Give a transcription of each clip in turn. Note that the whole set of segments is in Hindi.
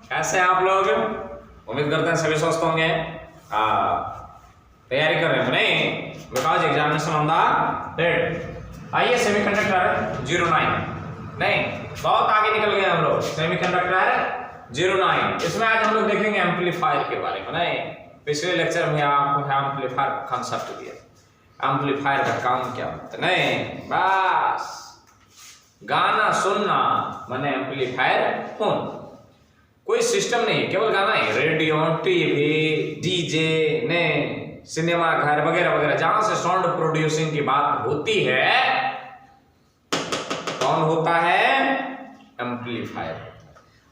कैसे हैं आप लोग? उम्मीद करते हैं सभी स्वस्थ होंगे। तैयारी कर रहे हैं नहीं? Because examination on the date. आइए सेमीकंडक्टर 09 नहीं, बहुत आगे निकल गए हम लोग। सेमीकंडक्टर 09 इसमें आज हम लोग देखेंगे एम्पलीफायर के बारे में। नहीं, पिछले लेक्चर में आपको एम्पलीफायर का कॉन्सेप्ट दिया, एम्पलीफायर का काम क्या होता है। नहीं, बस गाना सुनना माने एम्पलीफायर होना। कोई सिस्टम नहीं है, केवल गाना है। रेडियो, टीवी, डीजे ने, सिनेमा घर वगैरह वगैरह जहां से साउंड प्रोड्यूसिंग की बात होती है, कौन होता है? एम्पलीफायर।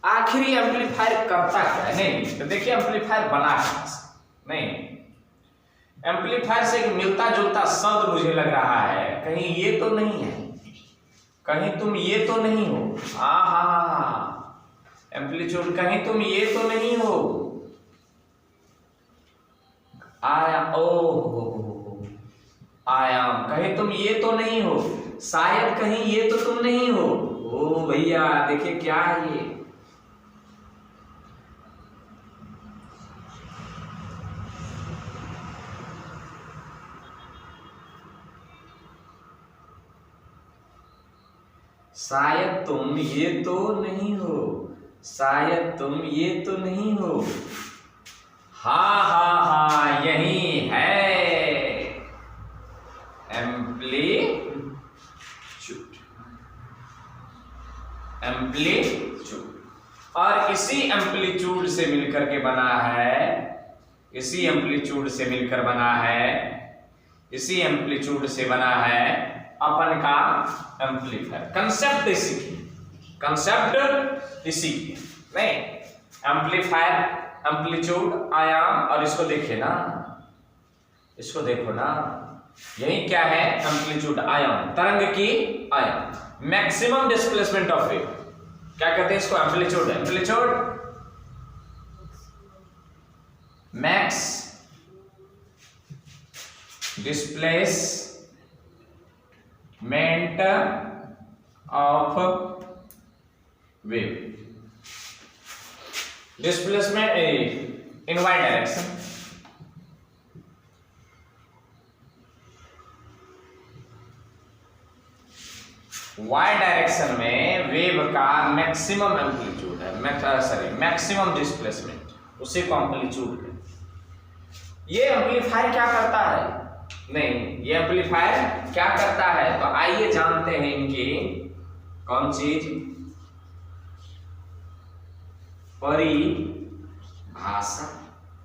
आखिर ये एम्पलीफायर करता क्या है? नहीं तो देखिए एम्पलीफायर बना कहां से। नहीं, एम्पलीफायर से एक मिलता जुलता शब्द मुझे लग रहा है, कहीं ये तो नहीं है, कहीं तुम ये तो नहीं हो। एम्पलीट्यूड, कहीं तुम ये तो नहीं हो। आयाम, कहीं तुम ये तो नहीं हो। शायद कहीं ये तो तुम नहीं हो। ओ भैया देखिए क्या है ये। शायद तुम ये तो नहीं हो, शायद तुम ये तो नहीं हो। हाँ यही है एम्पलीट्यूड। एम्पलीट्यूड, और इसी एम्पलीट्यूड से मिलकर के बना है, इसी एम्पलीट्यूड से मिलकर बना है, इसी एम्पलीट्यूड से बना है अपन का एम्पलीफायर। कंसेप्ट इसी की, कंसेप्ट इसी की। नहीं, एम्पलीफायर, एम्पलीट्यूड, आयाम, और इसको देखिए ना, इसको देखो ना, यही क्या है? एम्पलीट्यूड, आयाम, तरंग की आयाम, मैक्सिमम डिस्प्लेसमेंट ऑफ वेव। क्या कहते हैं इसको? Amplitude. Amplitude max displacement of wave. Displacement in Y direction, Y direction में वेव का मैक्सिमम एम्पलीट्यूड है, मैक्सिमम डिस्प्लेसमेंट, उसी को एम्पलीट्यूड है। ये एम्पलीफायर क्या करता है? नहीं, ये एम्पलीफायर क्या करता है तो आइए जानते हैं इनकी कौन चीज, परिभाषा।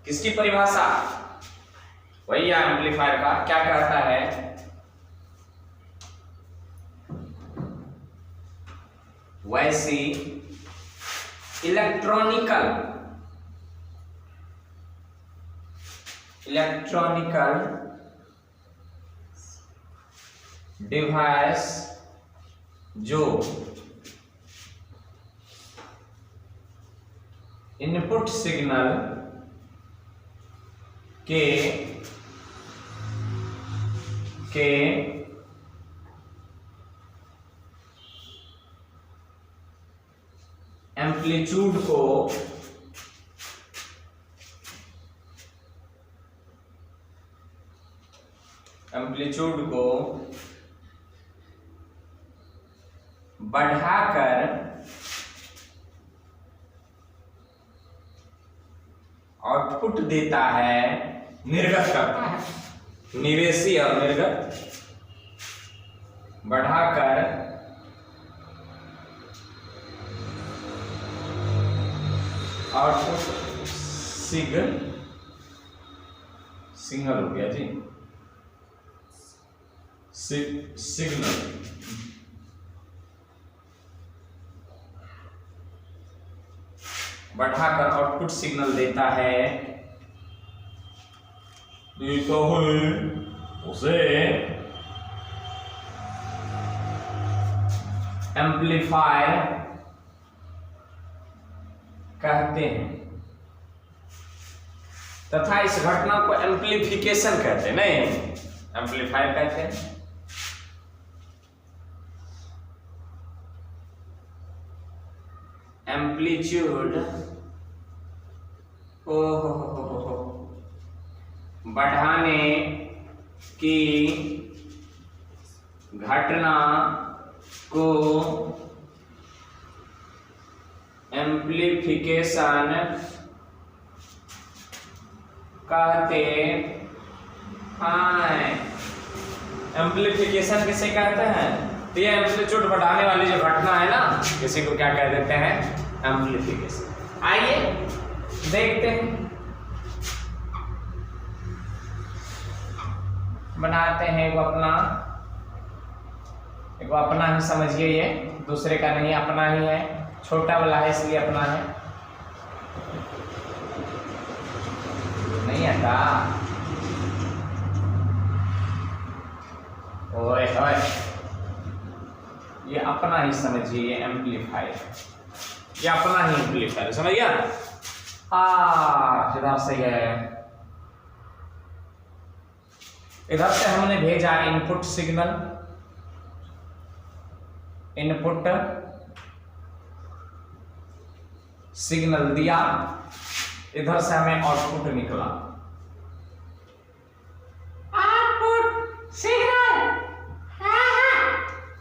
किसकी परिभाषा? वही एम्पलीफायर का क्या कहता है? वैसी इलेक्ट्रॉनिकल डिवाइस जो इनपुट सिग्नल के एम्पलीट्यूड को बढ़ाकर आउटपुट देता है, निर्गत करता है, निवेशी और निर्गत, बढ़ाकर आउटपुट सिग्नल हो गया जी, सिग्नल बढ़ाकर आउटपुट सिग्नल देता है, उसे एम्पलीफायर कहते हैं, तथा इस घटना को एम्पलीफिकेशन कहते हैं। नहीं, एम्पलीफायर कहते हैं। एम्पलीट्यूड हो बढ़ाने की घटना को एम्प्लीफिकेशन कहते हैं। एम्प्लीफिकेशन किसे कहते हैं? तो ये एम्पलीट्यूड बढ़ाने वाली जो घटना है ना, किसी को क्या कह देते हैं? एम्प्लीफिकेशन। आइए देखते हैं, बनाते हैं एगो अपना ही समझिए, ये दूसरे का नहीं, अपना ही है, छोटा वाला है इसलिए अपना है, नहीं आता। ओए ओए, ये अपना ही समझिए, ये एम्पलीफायर, ये अपना ही एम्पलीफायर, समझ गया? इधर से है, इधर से हमने भेजा इनपुट सिग्नल, इनपुट सिग्नल दिया, इधर से हमें आउटपुट निकला, आउटपुट सिग्नल,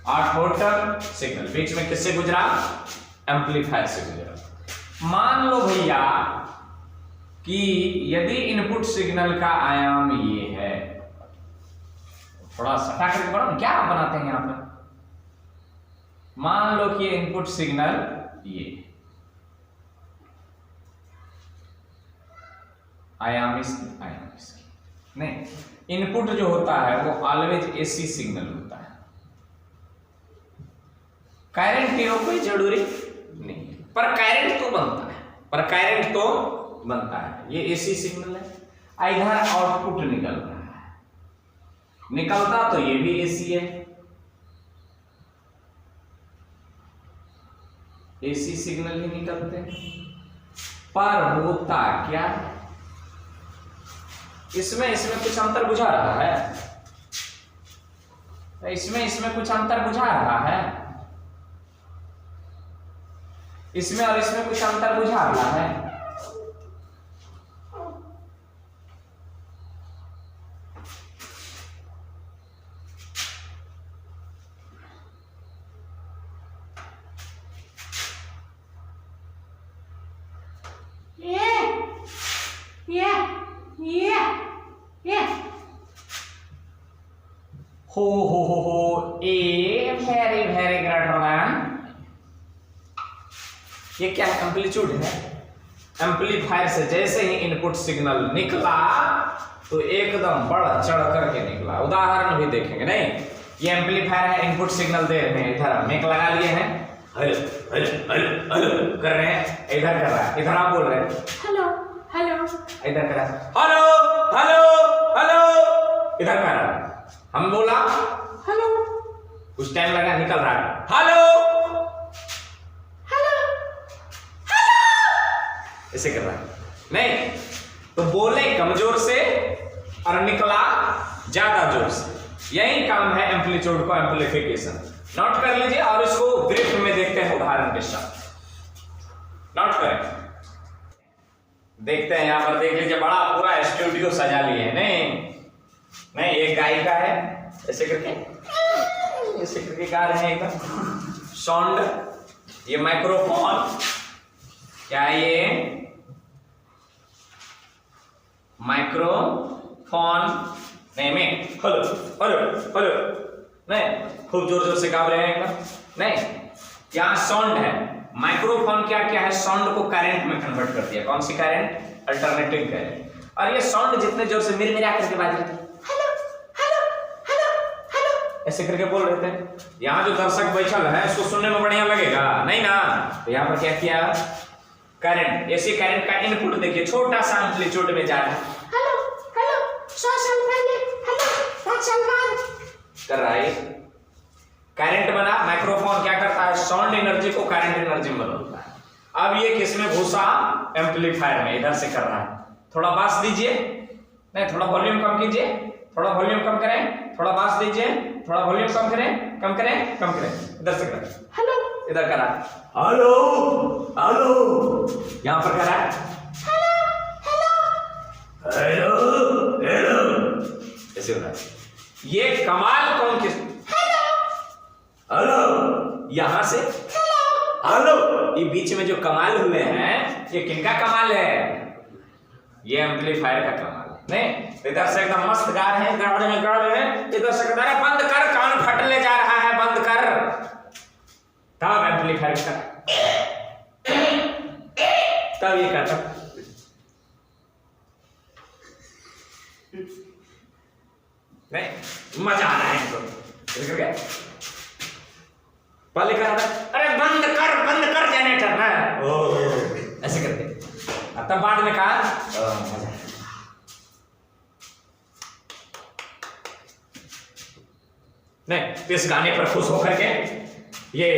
आउटपुट सिग्नल बीच में किससे गुजरा? एम्पलीफायर से गुजरा। मान लो भैया कि यदि इनपुट सिग्नल का आयाम ये है, थोड़ा सटा करके पढ़ो, क्या आप बनाते हैं यहां पर? मान लो कि इनपुट सिग्नल ये आयाम इसकी नहीं, इनपुट जो होता है वो ऑलवेज एसी सिग्नल होता है, करंट की कोई जरूरी नहीं, पर करंट तो बनता है, ये एसी सिग्नल है। इधर आउटपुट निकल रहा है, निकलता तो ये भी एसी है, एसी सिग्नल ही निकलते हैं, पर होता क्या है? इसमें कुछ अंतर बुझा रहा है, इसमें कुछ अंतर बुझा रहा है, इसमें और इसमें कुछ अंतर बुझा रहा है। हो a very very greater than, ये क्या है? एम्पलीट्यूड है। एम्पलीफायर से जैसे ही इनपुट सिग्नल निकला तो एकदम बढ़ चढ़ करके निकला। उदाहरण भी देखेंगे, नहीं ये एम्पलीफायर है, इनपुट सिग्नल दे रहे हैं, इधर मेक लगा लिए हैं, हेलो हेलो हेलो हेलो कर रहे हैं, इधर कर रहा है, इधर आप बोल रहे हैं हेलो हेलो, इधर कर रहा है हेलो हेलो हेलो, इधर कर रहा है, हम बोला हेलो, कुछ टाइम लगा, निकल रहा है हेलो हेलो हेलो, ऐसे कर रहा है। नहीं तो बोले कमजोर से और निकला ज्यादा जोर से, यही काम है एम्पलीट्यूड को एम्पलीफिकेशन। नोट कर लीजिए और इसको ग्रिफ में देखते हैं उदाहरण के साथ। नोट करें, देखते हैं यहां पर, देख लीजिए बड़ा पूरा स्टूडियो सजा लिए है। नहीं एक गायिका है, ऐसे करके गा रहे हैं एकदम साउंड, ये माइक्रोफोन, क्या ये माइक्रोफोन नहीं में हेलो हेलो हेलो, नहीं खूब जोर जोर से गा रहे हैं एकदम। नहीं, यहाँ साउंड है, माइक्रोफोन क्या क्या है, साउंड को करंट में कन्वर्ट कर दिया। कौन सी करंट? Alternating current. और ये साउंड जितने जोर से मिर-मिरा करके बाज रहे थे, हेलो हेलो हेलो हेलो ऐसे करके बोल रहे थे, यहाँ जो दर्शक बैठल है उसको सुनने में बढ़िया लगेगा नहीं ना? तो यहाँ पर क्या किया, करंट, ऐसे करंट का इनपुट देखिए छोटा सा एम्पलीट्यूड में जा रहा है, हेलो हेलो 100 साल पहले, हेलो 5 साल बाद कर रहा है। करंट बना, माइक्रोफोन क्या करता है, साउंड एनर्जी को करंट एनर्जी में बदलता है। अब ये किसमें घुसा, एम्पलीफायर में, इधर से कर रहा है। थोड़ा बास दीजिए, नहीं थोड़ा वॉल्यूम कम कीजिए, थोड़ा वॉल्यूम कम करें, थोड़ा बास दीजिए, थोड़ा वॉल्यूम कम करें, कम करें, कम करें, इधर से करें, हेलो, इधर करा हेलो हेलो, यहां पर करा हेलो हेलो हेलो ऐसे होता है। ये कमाल कौन किस हेलो यहां से हेलो ये बीच में जो कमाल हुए हैं ये किनका कमाल है? ये एम्पलीफायर का कमाल है। नहीं इधर से एकदम मस्त गा रहे हैं गा रहे हैं इधर से कहता है बंद कर कान फटने जा रहा है बंद कर तब एम्पलीफायर का तब ये करता नहीं मजा आ रहा है इनको पहले कहा था अरे बंद कर जनरेटर ना ऐसे करते तब बाद में कहा मजा नहीं तो इस गाने पर खुश होकर के ये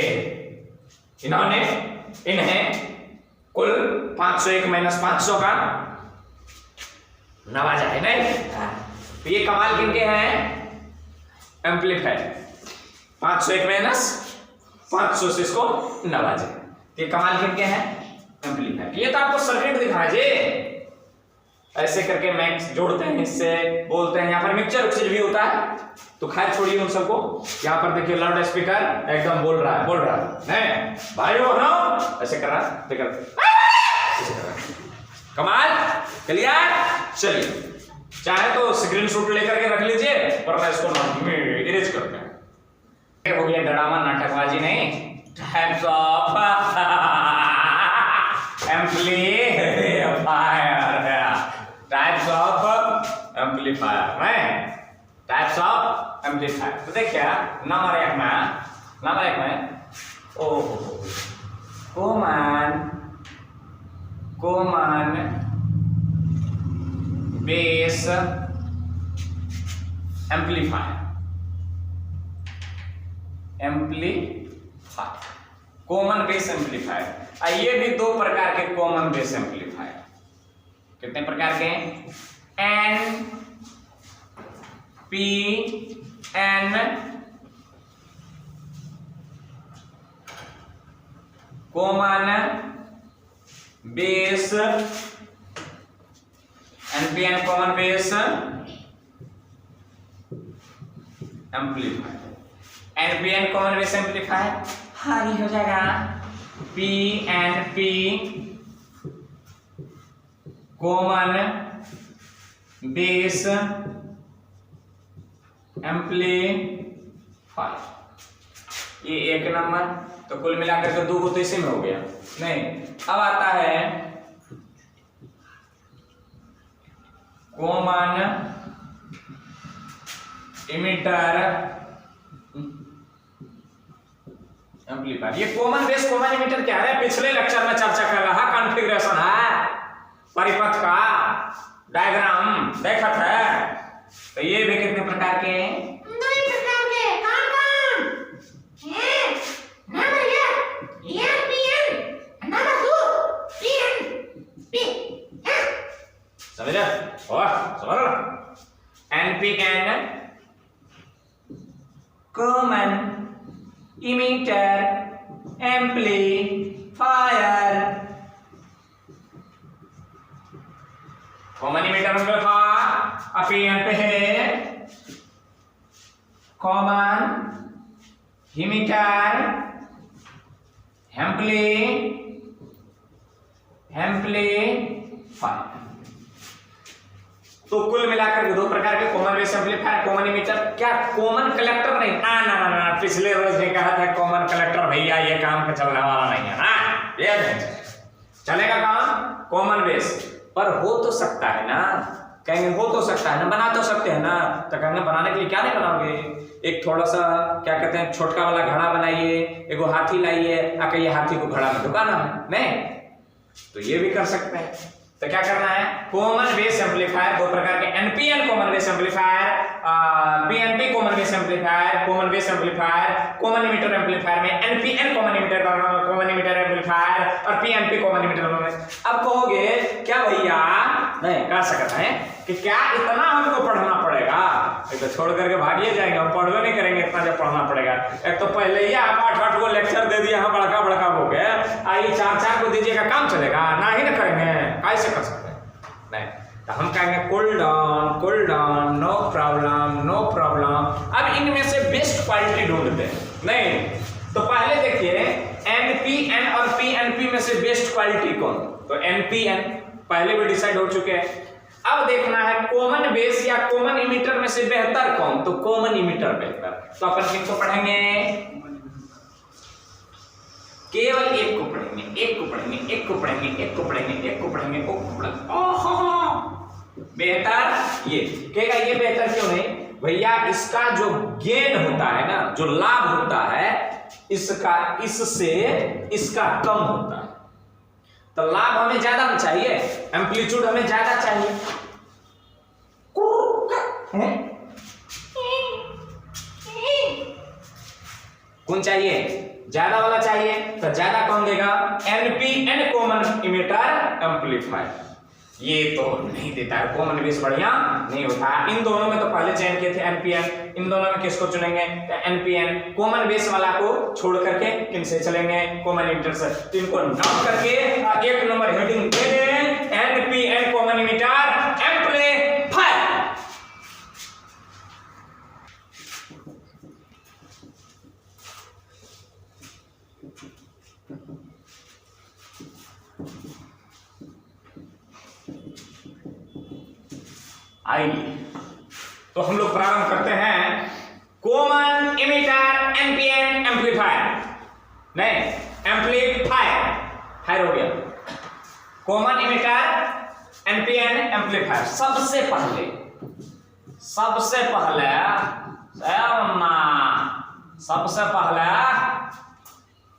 इन्हें कुल 501 माइनस 500 का नवाजा है नहीं। तो ये कमाल किनके हैं? एम्पलीफायर 501 माइनस 500 से इसको नवाजे। ये कमाल किनके हैं? एम्पलीफायर। ये तो आपको सर्किट दिखा जे ऐसे करके मैक्स जोड़ते हैं इससे बोलते हैं। यहाँ पर मिक्सचर उक्सचर भी होता है तो खैर छोड़िए उन सबको। यहाँ पर देखिए लाउड स्पीकर एकदम बोल रहा है नहीं भाइयों ना ऐसे कर रहा है कमाल क्लियर। चलिए चाहे तो स्क्रीनशॉट लेकर के रख लीजिए वरना इसको इरेज करते हैं। हो गया ड्रामा नाटकबाजी नहीं टाइप्स ऑफ एम्पलीफायर तो देखिए नंबर एक में common base amplifier common base amplifier. ये भी दो प्रकार के कॉमन बेस एम्पलीफायर कितने प्रकार के हैं? NPN common base NPN common base amplifier. NPN common base amplifier हाँ ये हो जाएगा PNP कॉमन बेस एम्पलीफायर। ये एक नंबर तो कुल मिलाकर के दो तो इसी में हो गया नहीं। अब आता है कॉमन इमिटर एम्पलीफायर। ये कॉमन बेस कॉमन इमिटर क्या है? पिछले लेक्चर में चर्चा कर रहा कॉन्फ़िगरेशन है परिपथ का डायग्राम देखा था। तो ये भी कितने प्रकार के हैं? दो प्रकार के। कौन नंबर 1 NPN नंबर 2 PNP समझा? और समझ लो NPN common emitter amplifier. Common emitter amplifier PNP है कॉमन इमिटर एम्पलीफायर। तो कुल मिलाकर दो प्रकार के common base amplifier common emitter. क्या कॉमन कलेक्टर नहीं? ना पिछले रोज ने कहा था कॉमन कलेक्टर भैया ये काम का चलने वाला नहीं है ना ये नहीं चलेगा काम कॉमन बेस पर हो तो सकता है ना। कहेंगे हो तो सकता है ना बना तो सकते हैं ना। तो कहेंगे बनाने के लिए क्या नहीं बनाओगे? एक थोड़ा सा क्या कहते हैं छोटका वाला घड़ा बनाइए एगो हाथी लाइए आके ये हाथी को घड़ा में ढुकाना है नहीं तो ये भी कर सकते हैं। तो क्या करना है? कॉमन बेस एम्पलीफायर दो प्रकार के NPN common base amplifier PNP common base amplifier common emitter amplifier में NPN कॉमन इमिटर एम्पलीफायर और PNP कॉमन इमिटर। अब कहोगे क्या भैया नहीं कर सकते हैं कि क्या इतना हमको पढ़ना पड़ेगा? एक तो छोड़ करके भागिए जाएंगे हम पढ़वे नहीं करेंगे इतना जब पढ़ना पड़ेगा। एक तो पहले ही आप 8 को लेक्चर दे दिए हम बड़का हो गए आइए 4 को दीजिएगा काम चलेगा ना ही ना करेंगे कैसे कर सकते हैं नहीं। तो तो हम कहेंगे कूल डाउन, नो प्रॉब्लम। अब इनमें से बेस्ट क्वालिटी ढूंढते हैं। नहीं तो पहले देखिए NPN और PNP में से बेस्ट क्वालिटी कौन? तो NPN पहले भी डिसाइड हो चुके हैं। अब देखना है कॉमन बेस या कॉमन इमिटर में से बेहतर कौन? तो कॉमन इमिटर बेहतर। तो अपन किनको पढ़ेंगे? केवल एक को पढ़ेंगे। बेहतर ये कहेगा, ये बेहतर क्यों नहीं भैया? इसका जो गेन होता है ना, जो लाभ होता है इसका, इससे इसका कम होता है। तो लाभ हमें ज्यादा चाहिए, एम्पलीट्यूड हमें ज्यादा चाहिए। कौन चाहिए? ज्यादा वाला चाहिए। तो ज्यादा कौन देगा? NPN common emitter amplifier. ये तो नहीं देता है, कॉमन बेस बढ़िया नहीं होता है। इन दोनों में तो पहले चयन किए थे NPN, इन दोनों में किसको चुनेंगे? तो NPN कॉमन बेस वाला को छोड़ करके किनसे चलेंगे? कॉमन इमिटर से। तो इनको नोट करके एक नंबर हेडिंग दे दें, NPN कॉमन इमिटर एम्पलीफायर। आइए तो हम लोग प्रारंभ करते हैं कॉमन इमिटर NPN एम्पलीफायर। नहीं, एम्पलीफायर फायर हो गया। Common emitter NPN amplifier. सबसे पहले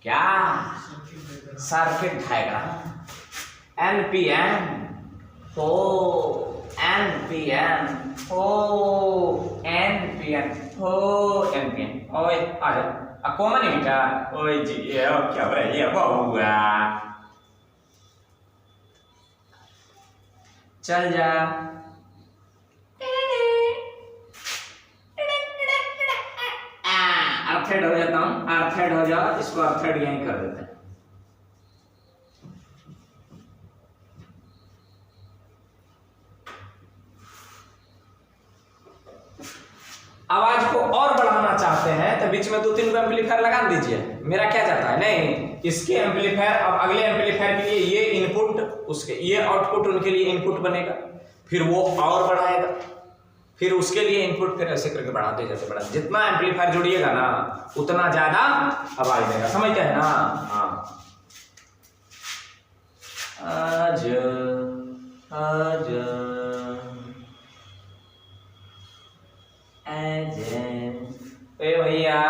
क्या? Circuit diagram. NPN ओए आ कॉमन इमिटर। ओए जी ये क्या हो रहा है? ये बहुआ चल जा। अर्थेड हो जाता हूं, अर्थेड हो जाओ। इसको अर्थेड यहीं कर देते हैं। आवाज को और बढ़ाना चाहते हैं तो बीच में 2-3 एम्पलीफायर लगा दीजिए। मेरा क्या जाता है? नहीं, इसके एम्पलीफायर अब अगले एम्पलीफायर के लिए ये इनपुट, उसके ये आउटपुट, उनके लिए इनपुट बनेगा। फिर वो और बढ़ाएगा, फिर उसके लिए इनपुट, फिर ऐसे करके बढ़ाते जैसे बढ़ा। जितना एम्पलीफायर जोड़िएगा ना उतना ज्यादा आवाज देगा। समझते हैं ना? हाँ। ए भैया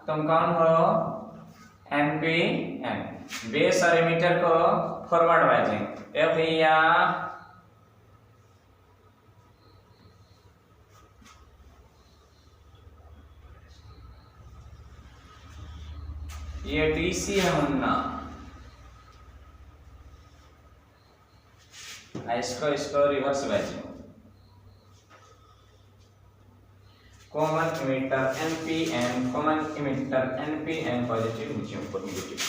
तुम कौन हो? NPN बेस और इमिटर को फॉरवर्ड वाइजिंग। ए भैया ये DC है मुन्ना। इसको reverse biasing. Common emitter NPN, common emitter NPN positive, नीचे ऊपर negative.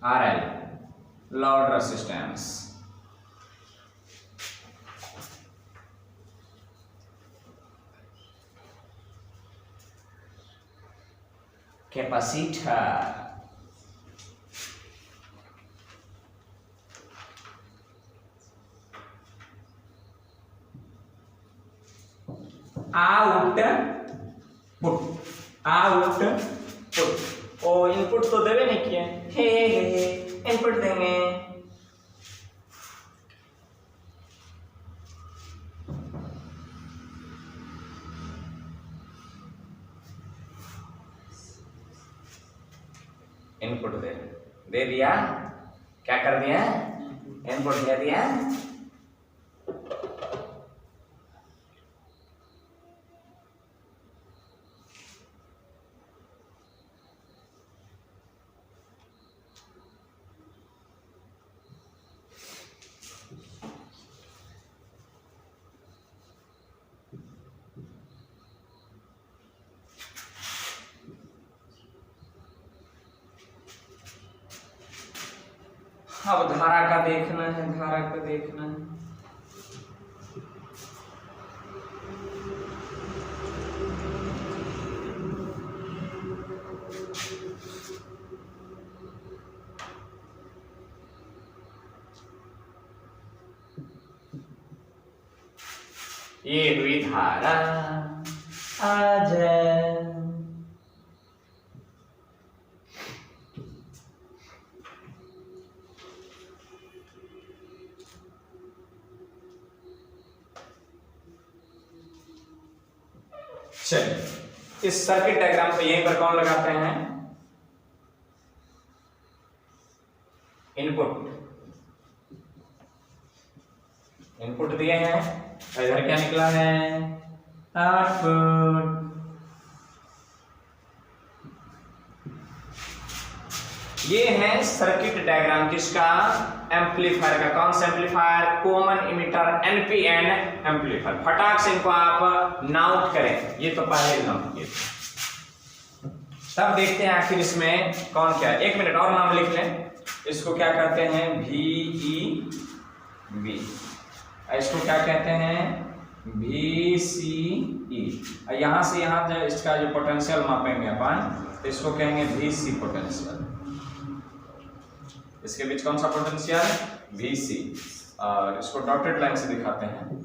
RL load resistance, capacitor, output, ओ इनपुट तो देवे नहीं किए। हे इनपुट देंगे। इनपुट दे दिया। क्या कर दिया? इनपुट दे दिया। अब धारा का देखना है, धारा का देखना है। ये हुई धारा, आ जाए। चलिए, इस सर्किट डायग्राम पे यहीं पर कौन लगाते हैं? इनपुट। इनपुट दिए हैं, इधर क्या निकला है? आउटपुट। ये है सर्किट डायग्राम किसका? एम्पलीफायर का। कौन सा amplifier? Common emitter NPN amplifier. फटाक से इनको आप नोट करें, ये तो पहले नोट किए थे। तब देखते हैं आखिर इसमें कौन क्या है। 1 मिनट और नाम लिख लें। इसको क्या कहते हैं? VEB। इसको क्या कहते हैं? VCE। यहां से यहां जो इसका जो पोटेंशियल मापेंगे अपन, तो इसको कहेंगे VC पोटेंशियल। इसके बीच कौन सा पोटेंशियल? VC। और इसको डॉटेड लाइन से दिखाते हैं।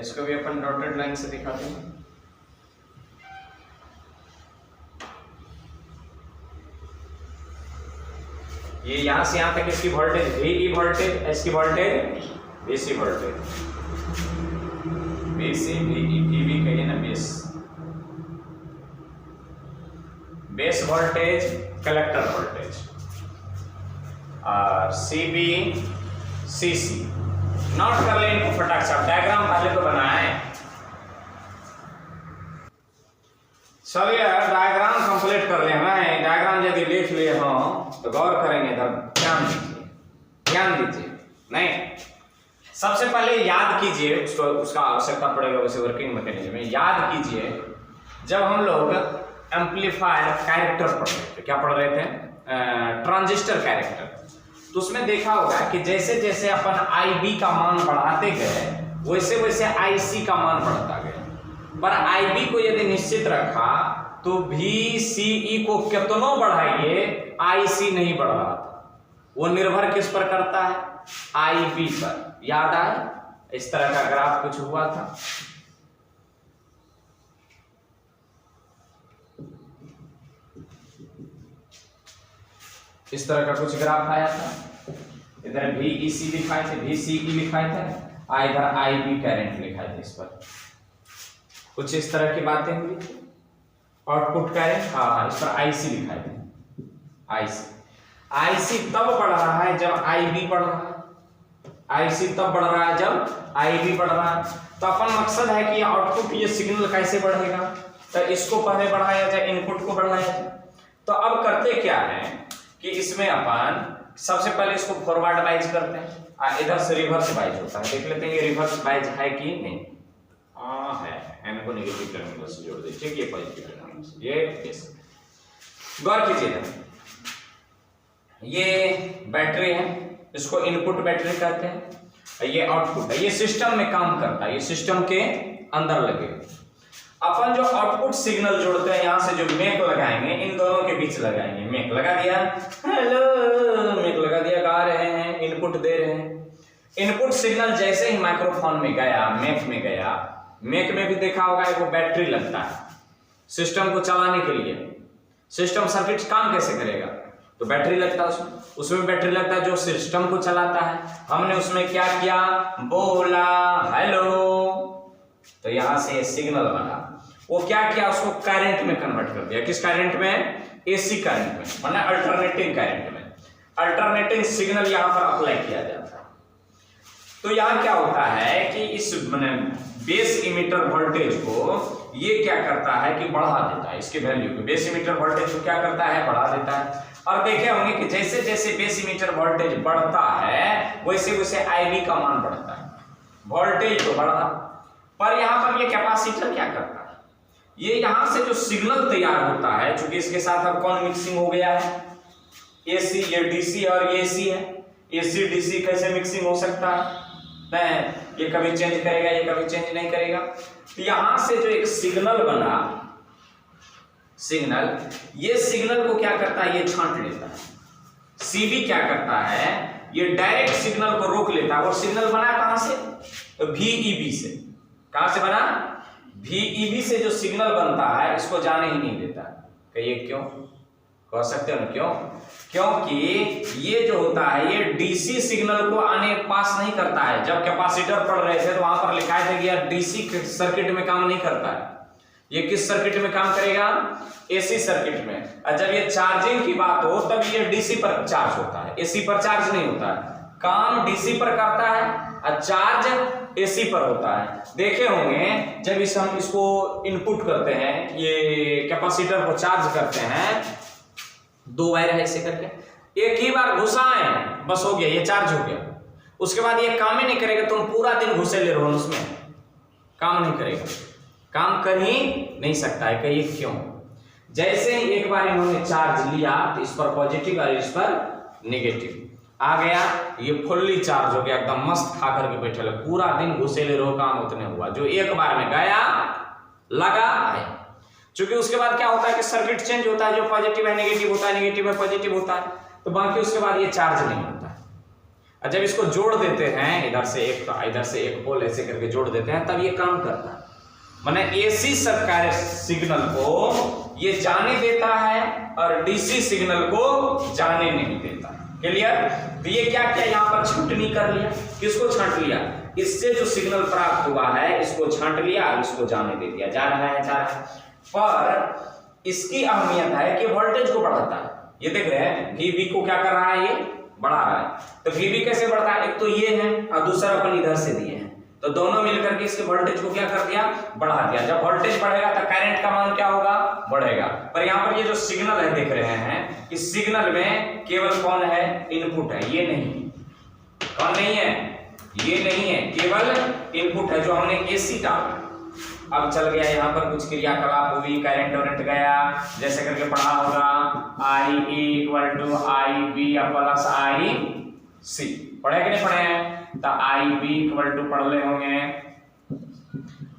इसको भी अपन डॉटेड लाइन से दिखाते हैं। ये यहां से यहां तक इसकी वोल्टेज VE वोल्टेज, इसकी voltage VC voltage. VC VE VB कहिए ना, बेस वोल्टेज, कलेक्टर वोल्टेज। और CB CC। नोट कर लें इनको फटाक से। डायग्राम पहले तो बनाए। चलिए डायग्राम कंप्लीट कर ले। मैं डायग्राम यदि लिख लिए हो तो गौर करेंगे, इधर ध्यान दीजिए, ध्यान दीजिए। नहीं, सबसे पहले याद कीजिए, उसको उसका आवश्यकता पड़ेगा वैसे वर्किंग मैकेनिज्म में। याद कीजिए, जब हम लोग एम्पलीफायर कैरेक्टर पढ़ रहे थे, क्या पढ़ रहे थे? Transistor character. तो उसमें देखा होगा कि जैसे जैसे अपन IB का मान बढ़ाते गए, वैसे वैसे IC का मान बढ़ता गया। पर IB को यदि निश्चित रखा तो VCE को कितनों बढ़ाइए, IC नहीं बढ़ रहा था। वो निर्भर किस पर करता है? IB पर। याद आए? इस तरह का ग्राफ कुछ हुआ था। इस तरह का कुछ ग्राफ आया था। इधर VEC लिखाए थे, VCE लिखाए थे, इधर IB करंट लिखाए थे। इस पर कुछ इस तरह की बातें हुई थी। आउटपुट करंट, हाँ, इस पर IC लिखाए थे। IC तब बढ़ रहा है जब IB बढ़ रहा है। IC तब बढ़ रहा है जब IB बढ़ रहा है। तो अपन मकसद है कि आउटपुट ये सिग्नल कैसे बढ़ेगा, तो इसको पहले बढ़ाया जाए, इनपुट को बढ़ाया जाए। तो अब करते क्या है कि इसमें अपन सबसे पहले इसको फॉरवर्ड बाइज करते हैं, इधर से रिवर्स बाइज होता है। देख लेते हैं ये रिवर्स बाइज है कि नहीं। हाँ है, एन को नेगेटिव टर्मिनल से जोड़ दीजिए, ये पॉजिटिव टर्मिनल से। ये गौर कीजिएगा, ये बैटरी है, इसको इनपुट बैटरी कहते हैं। ये आउटपुट है, ये सिस्टम में काम करता है, ये सिस्टम के अंदर लगे। अपन जो आउटपुट सिग्नल जोड़ते हैं, यहां से जो मेक लगाएंगे, इन दोनों के बीच लगाएंगे। मेक लगा दिया, हेलो, मेक लगा दिया, गा रहे हैं, इनपुट दे रहे हैं। इनपुट सिग्नल जैसे ही माइक्रोफोन में गया, मेक में गया, मेक में भी देखा होगा एक वो बैटरी लगता है सिस्टम को चलाने के लिए। सिस्टम सर्किट काम कैसे करेगा? तो बैटरी लगता है उसमें बैटरी लगता है जो सिस्टम को चलाता है। हमने उसमें क्या किया? बोला हेलो, तो यहां से सिग्नल बना। वो क्या किया? उसको करंट में कन्वर्ट कर दिया। किस करंट में? AC करंट में, मतलब अल्टरनेटिंग करंट में। अल्टरनेटिंग सिग्नल यहां पर अप्लाई किया जाता है। तो यहां क्या होता है कि इस बेस इमिटर वोल्टेज को ये क्या करता है कि बढ़ा देता है, इसके वैल्यू को। बेस इमिटर वोल्टेज को क्या करता है? बढ़ा देता है। और देखे होंगे कि जैसे जैसे बेस इमिटर वोल्टेज बढ़ता है, वैसे वैसे IB का मान बढ़ता है। वोल्टेज तो बढ़ा, पर यहाँ पर ये कैपेसिटर क्या करता है, ये यहाँ से जो सिग्नल तैयार होता है, चूंकि इसके साथ अब कौन मिक्सिंग हो गया है, एसी, ये डीसी और ये एसी है, एसी डीसी कैसे मिक्सिंग हो सकता है, नहीं, ये कभी चेंज करेगा, ये कभी चेंज नहीं करेगा। तो यहां से जो एक सिग्नल बना, सिग्नल, ये सिग्नल को क्या करता है, ये छांट लेता है। सीबी क्या करता है, ये डायरेक्ट सिग्नल को रोक लेता है। और सिग्नल बना कहां से, तो VEB से। कहां से बना, VEB से जो सिग्नल बनता है इसको जाने ही नहीं देता। कहिए क्यों, कह सकते हो ना क्यों, क्योंकि ये जो होता है ये डीसी सिग्नल को आने पास नहीं करता है। जब कैपेसिटर पढ़ रहे थे तो वहां पर लिखा था कि यार डीसी सर्किट में काम नहीं करता है, ये किस सर्किट में काम करेगा, एसी सर्किट में। और जब ये चार्जिंग की बात हो तब ये डीसी पर चार्ज होता है, एसी पर चार्ज नहीं होता है। काम डीसी पर करता है और चार्ज एसी पर होता है। देखे होंगे जब हम इसको इनपुट करते हैं, ये कैपेसिटर को चार्ज करते हैं, दो वायर है ऐसे करके, एक ही बार घुसाएं बस हो गया, ये चार्ज हो गया। उसके बाद ये काम ही नहीं करेगा, तुम पूरा दिन घुसे ले रहो उसमें, काम नहीं करेगा, काम कर ही नहीं सकता है। कहिए क्यों, जैसे ही एक बार इन्होंने चार्ज लिया तो इस पर पॉजिटिव और इस पर नेगेटिव आ गया, ये फुल्ली चार्ज हो गया, एकदम मस्त खा करके बैठे लगे, पूरा दिन घुसे ले रहो, काम उतने हुआ। जो एक बार में गया लगा आया। क्योंकि उसके बाद क्या होता है कि सर्किट चेंज होता है, जो पॉजिटिव है नेगेटिव होता है, नेगेटिव है पॉजिटिव होता है, तो बाकी उसके बाद ये चार्ज नहीं होता है। और जब इसको जोड़ देते हैं, इधर से एक पोल ऐसे करके जोड़ देते हैं, तब ये काम करता है। माने एसी सिग्नल को ये जाने देता है और डीसी सिग्नल को जाने नहीं देता। क्लियर। तो ये क्या किया, यहाँ पर छंटनी कर लिया। किसको छांट लिया, इससे जो सिग्नल प्राप्त हुआ है इसको छांट लिया और इसको जाने दे दिया, जा रहा है जा रहा है। पर इसकी अहमियत है कि वोल्टेज को बढ़ाता है। ये देख रहे हैं VB को क्या कर रहा है, ये बढ़ा रहा है। तो VB कैसे बढ़ता है, एक तो ये है और दूसरा अपन इधर से दिए हैं, तो दोनों मिलकर के इसके वोल्टेज को क्या कर दिया, बढ़ा दिया। जब वोल्टेज बढ़ेगा तो करंट का मान क्या होगा, बढ़ेगा। पर यहाँ पर ये जो सिग्नल है देख रहे हैं, इस सिग्नल में केवल कौन है, इनपुट है, ये नहीं, कौन नहीं है, ये नहीं है, केवल इनपुट है जो हमने एसी डाला। अब चल गया यहाँ पर कुछ क्रियाकलाप हुई, करंट वरेंट गया, जैसे करके पढ़ा होगा IE = IB प्लस IC, पढ़े कि नहीं पढ़े हैं, तो IB पढ़ ले होंगे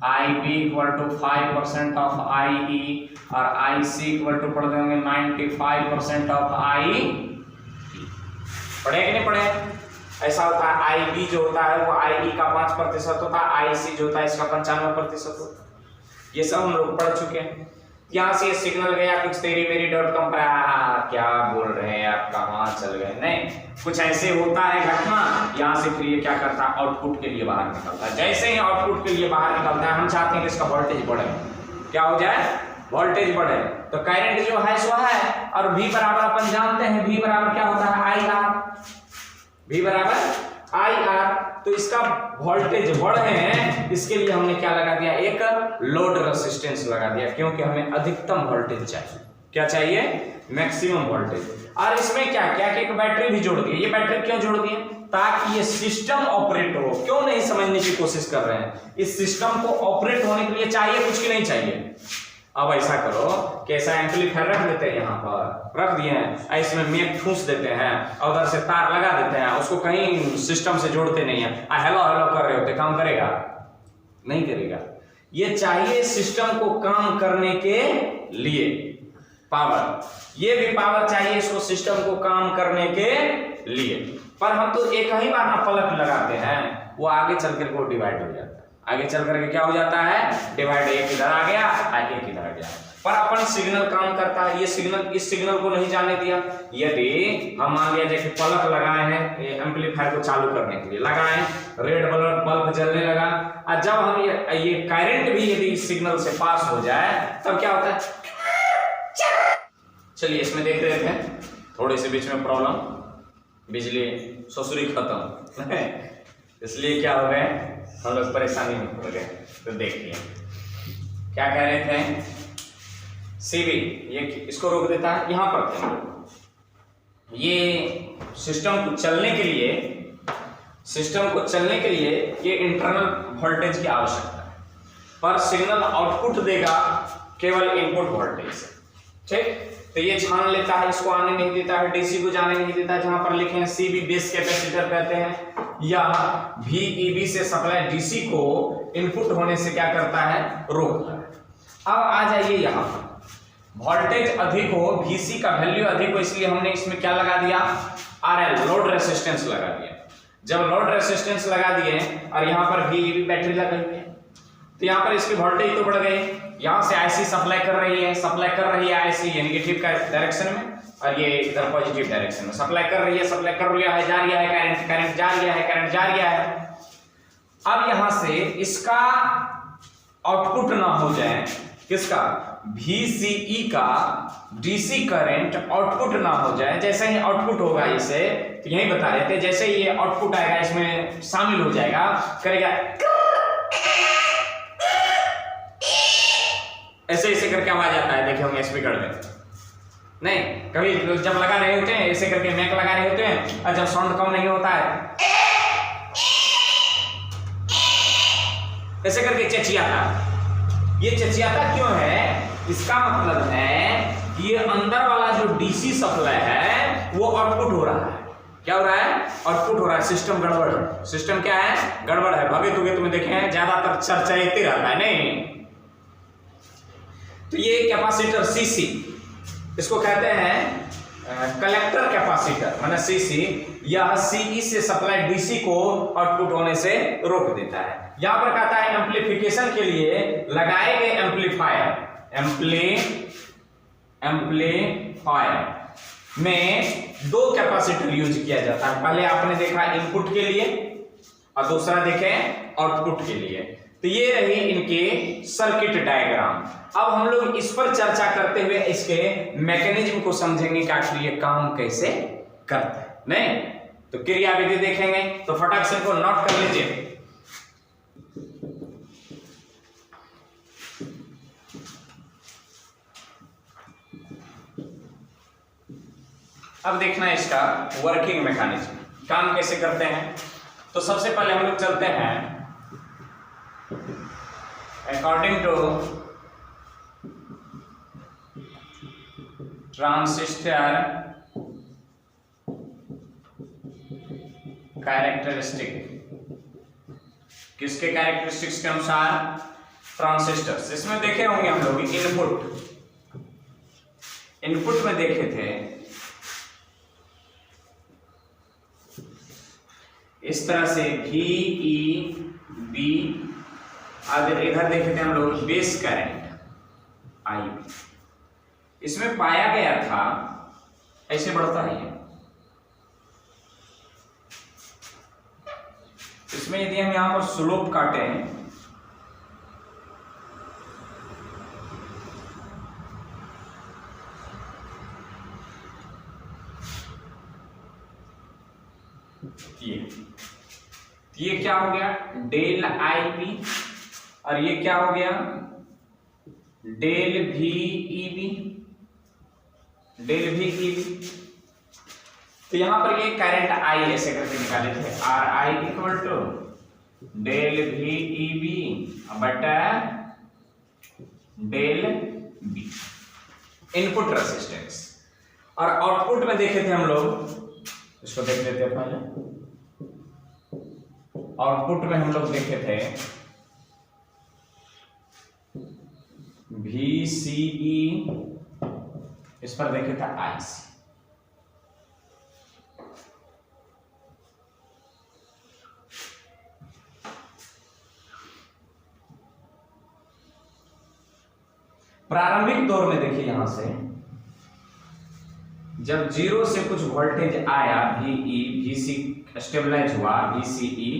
IB = 5% ऑफ IE और IC पढ़ ले होंगे 95% ऑफ IE। पढ़े कि नहीं पढ़े, ऐसा होता है। IB जो होता है वो IE का 5% होता है, IC जो होता है इसका 95% होता है। ये सब हम लोग पढ़ चुके हैं। यहाँ से सिग्नल गया कुछ तेरी मेरी .com पर, क्या बोल रहे हैं आप, कहाँ चल गए, नहीं, कुछ ऐसे होता है घटना। यहाँ से फिर ये क्या करता है, आउटपुट के लिए बाहर निकलता है। जैसे ही आउटपुट के लिए बाहर निकलता है, हम चाहते हैं कि इसका वोल्टेज बढ़े, क्या हो जाए, वोल्टेज बढ़े। तो करंट जो है सो है, और V बराबर अपन जानते हैं, V बराबर क्या होता है, IR, V बराबर IR। तो इसका वोल्टेज बढ़े हैं, इसके लिए हमने क्या लगा दिया, एक लोड रेजिस्टेंस लगा दिया, क्योंकि हमें अधिकतम वोल्टेज चाहिए। क्या चाहिए, मैक्सिमम वोल्टेज। और इसमें क्या क्या कि एक बैटरी भी जोड़ दी। ये बैटरी क्यों जोड़ दी, ताकि ये सिस्टम ऑपरेट हो। क्यों नहीं समझने की कोशिश कर रहे हैं, इस सिस्टम को ऑपरेट होने के लिए चाहिए कुछ की नहीं चाहिए। अब ऐसा करो कि ऐसा एम्पलीफायर रख देते हैं, यहाँ पर रख दिए हैं, इसमें मेक ठूस देते हैं और उधर से तार लगा देते हैं, उसको कहीं सिस्टम से जोड़ते नहीं है। हेलो हेलो कर रहे होते, काम करेगा, नहीं करेगा। ये चाहिए सिस्टम को काम करने के लिए पावर, ये भी पावर चाहिए इसको सिस्टम को काम करने के लिए। पर हम तो एक ही बार ना पलट लगाते हैं, वो आगे चल कर को डिवाइड हो जाता है। आगे चल करके क्या हो जाता है, डिवाइड, एक इधर आ गया एक इधर आ गया। पर अपन सिग्नल काम करता है, ये सिग्नल इस सिग्नल को नहीं जाने दिया। यदि हम मान लिया जैसे पलक लगाए हैं एम्पलीफायर को चालू करने के लिए, लगाए, रेड बल्ब जलने लगा, और जब हम ये करंट भी यदि इस सिग्नल से पास हो जाए तब क्या होता है। चलिए इसमें देख रहे थे, थोड़ी सी बीच में प्रॉब्लम, बिजली ससुरी खत्म इसलिए क्या हो गए, हम लोग परेशानी में पड़ गए। तो देखिए क्या कह रहे थे, सीबी ये इसको रोक देता है। यहां पर थे, ये सिस्टम को चलने के लिए ये इंटरनल वोल्टेज की आवश्यकता है। पर सिग्नल आउटपुट देगा केवल इनपुट वोल्टेज से। ठीक, तो ये छान लेता है, इसको आने नहीं देता है, डीसी को जाने नहीं देता। जहां पर लिखे हैं सीबी बेस कैपेसिटर कहते हैं, या VEB से सप्लाई डीसी को इनपुट होने से क्या करता है, रोकता है। अब आ जाइए यहां पर वोल्टेज अधिक हो, VC का वैल्यू अधिक हो, इसलिए हमने इसमें क्या लगा दिया, RL लोड रेसिस्टेंस लगा दिया। जब लोड रेसिस्टेंस लगा दिए और यहाँ पर VEB बैटरी लगा हुई है, तो यहाँ पर इसकी वोल्टेज तो बढ़ गई। यहाँ से IC सप्लाई कर रही है IC ये नेगेटिव का डायरेक्शन में, और ये इधर पॉजिटिव डायरेक्शन में सप्लाई कर रही है, जा रहा है करंट जा रहा है। अब यहाँ से इसका आउटपुट ना हो जाए, किसका, VCE का DC करंट आउटपुट ना हो जाए। जैसे ही आउटपुट होगा इसे, तो यही बता रहे थे, जैसे ही ये आउटपुट आएगा इसमें शामिल हो जाएगा, करेगा ऐसे ऐसे करके आवाज आता है, देखे होंगे स्पीकर में। नहीं, कभी जब लगा रहे होते हैं ऐसे करके मैक लगा रहे होते हैं, और जब साउंड कम नहीं होता है ऐसे करके चचियाता। ये चचियाता क्यों है, इसका मतलब है कि ये अंदर वाला जो डीसी सप्लाई है वो आउटपुट हो रहा है। क्या हो रहा है, आउटपुट हो रहा है। सिस्टम गड़बड़ है, सिस्टम क्या है, गड़बड़ है। भगे तुगे तुम्हें देखे हैं ज्यादातर चर्चा इतनी रहता है, नहीं। तो ये कैपेसिटर सीसी, इसको कहते हैं कलेक्टर कैपेसिटर, माने सीसी, या सीई से सप्लाई डीसी को आउटपुट होने से रोक देता है। यहां पर कहता है एम्प्लीफिकेशन के लिए लगाए गए एम्प्लीफायर में दो कैपेसिटर यूज किया जाता है। पहले आपने देखा इनपुट के लिए और दूसरा देखे आउटपुट के लिए। तो ये रही इनके सर्किट डायग्राम। अब हम लोग इस पर चर्चा करते हुए इसके मैकेनिज्म को समझेंगे कि आखिर ये काम कैसे करता है। नहीं तो क्रियाविधि देखेंगे, तो फटाक से इनको नोट कर लीजिए। अब देखना है इसका वर्किंग मैकेनिज्म, काम कैसे करते हैं। तो सबसे पहले हम लोग चलते हैं अकॉर्डिंग टू ट्रांजिस्टर कैरेक्टरिस्टिक, किसके कैरेक्टरिस्टिक्स के अनुसार, ट्रांजिस्टर्स। इसमें देखे होंगे हम लोग इनपुट में देखे थे इस तरह से VEB, अगर इधर देखे थे हम लोग बेस करंट IB। इसमें पाया गया था ऐसे बढ़ता है ये, इसमें यदि हम यहां पर स्लोप काटें ये क्या हो गया, डेल IB, और ये क्या हो गया, डेल VEB। तो यहां पर ये करंट I ऐसे करके निकाले थे, RI equal to del VEB बटा डेल B, इनपुट रेजिस्टेंस। और आउटपुट में देखे थे हम लोग, इसको देख लेते हैं पहले। आउटपुट में हम लोग देखे थे VCE, इस पर देखे था IC। प्रारंभिक दौर में देखिए यहां से जब जीरो से कुछ वोल्टेज आया VC स्टेबलाइज हुआ VCE,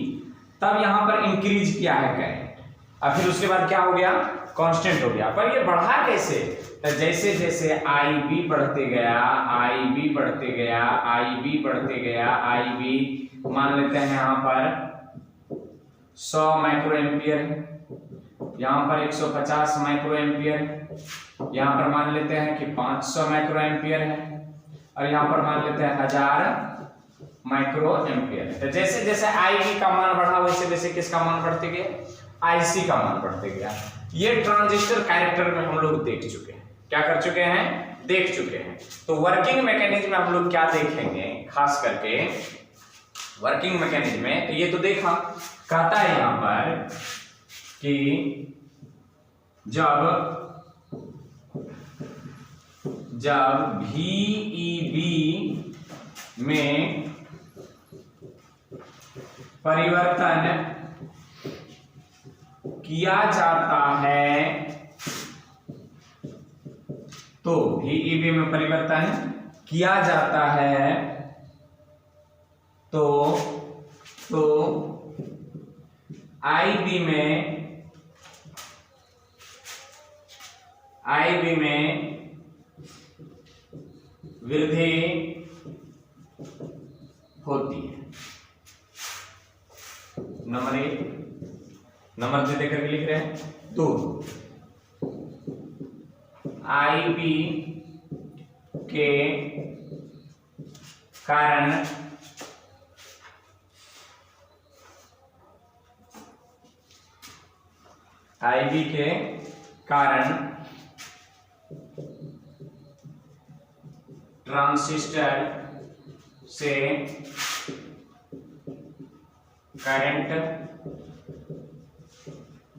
तब यहां पर इंक्रीज किया है करंट, और फिर उसके बाद क्या हो गया, कांस्टेंट हो गया। पर ये बढ़ा कैसे, तो जैसे जैसे IB बढ़ते गया, IB मान लेते हैं यहां पर 100 माइक्रो एम्पियर, यहां पर 150 माइक्रो एम्पियर, यहां पर मान लेते हैं कि 500 माइक्रो एम्पियर है, और यहां पर मान लेते हैं 1000 माइक्रो एम्पियर। तो जैसे जैसे IB का मान बढ़ा वैसे वैसे किसका मान बढ़ते गए, IC का मान बढ़ते गया। ये ट्रांजिस्टर कैरेक्टर में हम लोग देख चुके हैं। क्या कर चुके हैं? देख चुके हैं। तो वर्किंग मैकेनिज्म में हम लोग क्या देखेंगे, खास करके वर्किंग मैकेनिज्म में, तो ये तो देखा, कहता है यहां पर कि जब VEB में परिवर्तन किया जाता है, तो VEB में परिवर्तन किया जाता है तो IB में वृद्धि होती है। नंबर 1, नंबर 2 देकर के लिख रहे हैं। तो IB के कारण ट्रांजिस्टर से करंट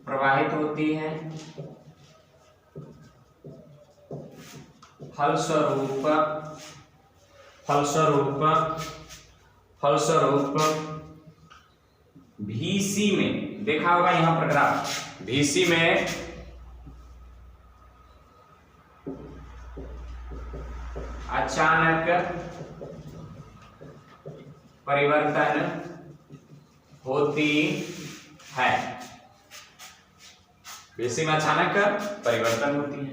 प्रवाहित होती है, फलस्वरूप VC में, देखा होगा यहां पर ग्राफ, VC में अचानक परिवर्तन होती है। VC में अचानक परिवर्तन होती है।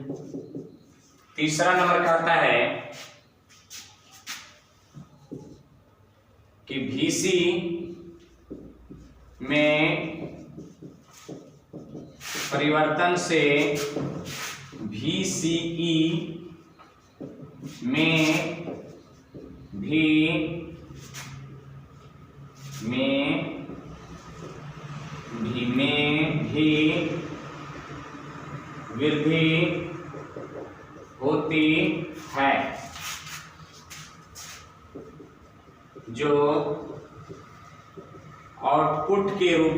तीसरा नंबर कहता है कि VC में परिवर्तन से VCE में भी वृद्धि होती है, जो आउटपुट के रूप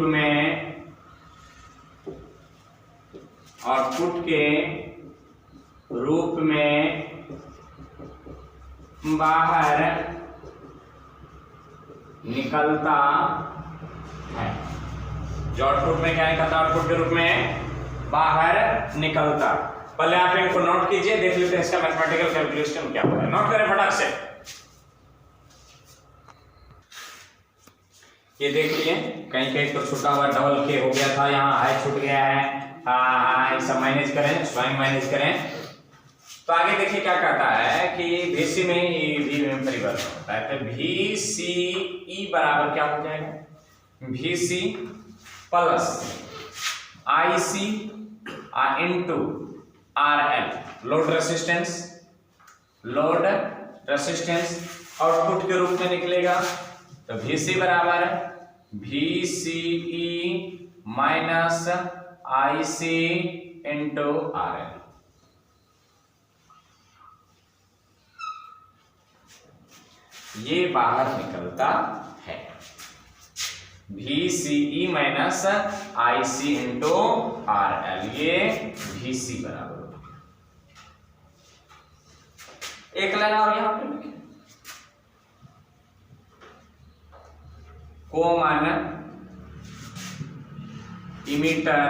में बाहर निकलता है। जो आउटपुट में क्या निकलता, आउटपुट के रूप में बाहर निकलता। पहले आप इनको नोट कीजिए, देख लेते हैं इसका मैथमेटिकल कैलकुलेशन क्या होगा। नोट करें फटाक से। ये देखिए, कहीं कहीं तो छूटा हुआ डबल के हो गया था, यहाँ आई छूट गया है। सब मैनेज करें, स्वयं मैनेज करें। तो आगे देखिए क्या कहता है कि VC में EV में परिवर्तन होता है, तो VCE बराबर क्या हो जाएगा, VC plus IC into RL, load resistance output के रूप में निकलेगा। तो VC बराबर VCE minus IC into RL। ये बाहर निकलता है, VCE minus IC into RL, ये VC बराबर होगा। एक लाइन और यहां पे लिखें, कॉमन इमीटर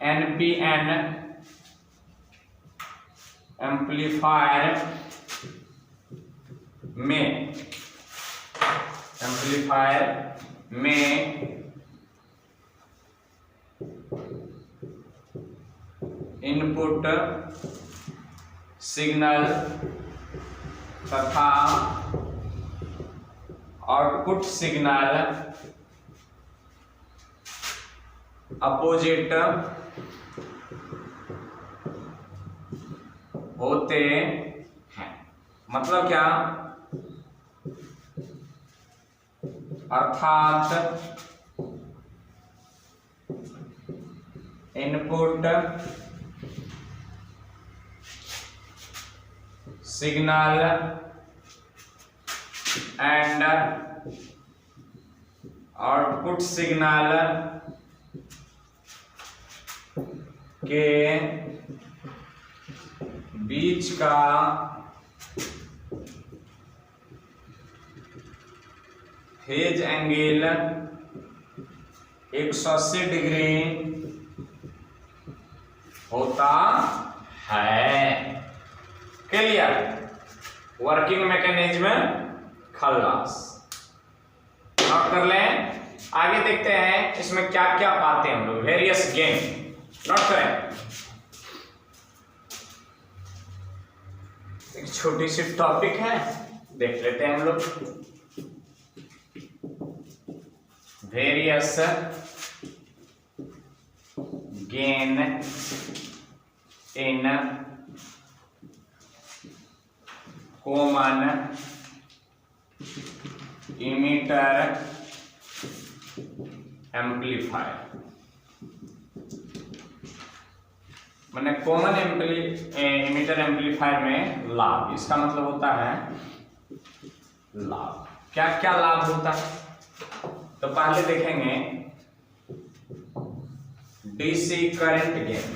NPN एम्पलीफायर में इनपुट सिग्नल तथा आउटपुट सिग्नल अपोजिट होते हैं। मतलब क्या, अर्थात input signal and output signal के बीच का फेज एंगल 180 डिग्री होता है। क्लियर? वर्किंग मैकेनिज्म खल्लास। नोट कर लें। आगे देखते हैं इसमें क्या क्या पाते हैं हम लोग। वेरियस गेन नोट करें। एक छोटी सी टॉपिक है, देख लेते हैं हम लोग। Various gain in common emitter amplifier. मैंने कॉमन इमीटर एम्पलीफायर में लाभ, इसका मतलब होता है लाभ। क्या क्या लाभ होता है? तो पहले देखेंगे DC current gain.